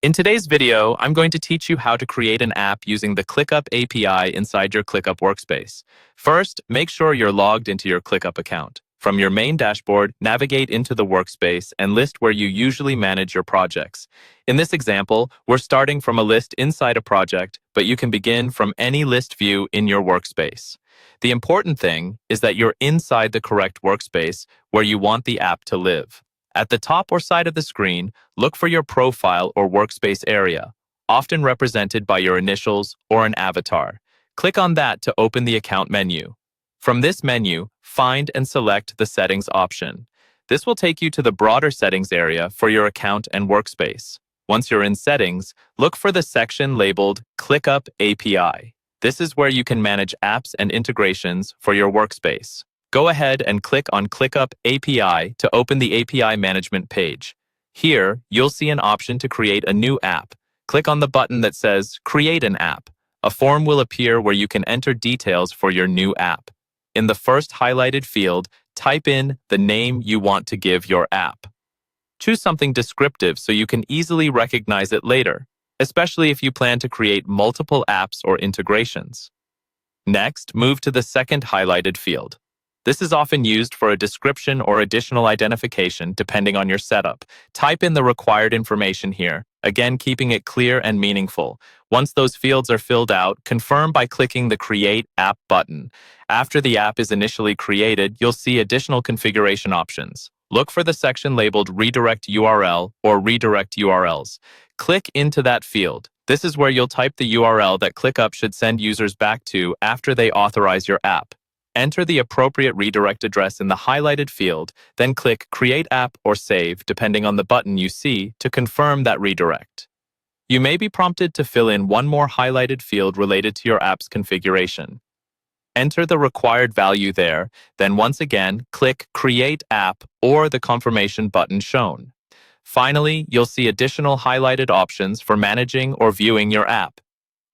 In today's video, I'm going to teach you how to create an app using the ClickUp API inside your ClickUp Workspace. First, make sure you're logged into your ClickUp account. From your main dashboard, navigate into the workspace and list where you usually manage your projects. In this example, we're starting from a list inside a project, but you can begin from any list view in your workspace. The important thing is that you're inside the correct workspace where you want the app to live. At the top or side of the screen, look for your profile or workspace area, often represented by your initials or an avatar. Click on that to open the account menu. From this menu, find and select the settings option. This will take you to the broader settings area for your account and workspace. Once you're in settings, look for the section labeled ClickUp API. This is where you can manage apps and integrations for your workspace. Go ahead and click on ClickUp API to open the API management page. Here, you'll see an option to create a new app. Click on the button that says Create an App. A form will appear where you can enter details for your new app. In the first highlighted field, type in the name you want to give your app. Choose something descriptive so you can easily recognize it later, especially if you plan to create multiple apps or integrations. Next, move to the second highlighted field. This is often used for a description or additional identification depending on your setup. Type in the required information here, again keeping it clear and meaningful. Once those fields are filled out, confirm by clicking the Create App button. After the app is initially created, you'll see additional configuration options. Look for the section labeled Redirect URL or Redirect URLs. Click into that field. This is where you'll type the URL that ClickUp should send users back to after they authorize your app. Enter the appropriate redirect address in the highlighted field, then click Create App or Save, depending on the button you see, to confirm that redirect. You may be prompted to fill in one more highlighted field related to your app's configuration. Enter the required value there, then once again, click Create App or the confirmation button shown. Finally, you'll see additional highlighted options for managing or viewing your app.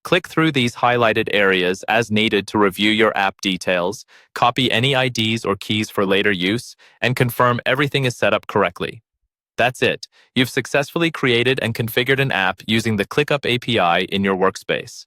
Click through these highlighted areas as needed to review your app details, copy any IDs or keys for later use, and confirm everything is set up correctly. That's it. You've successfully created and configured an app using the ClickUp API in your workspace.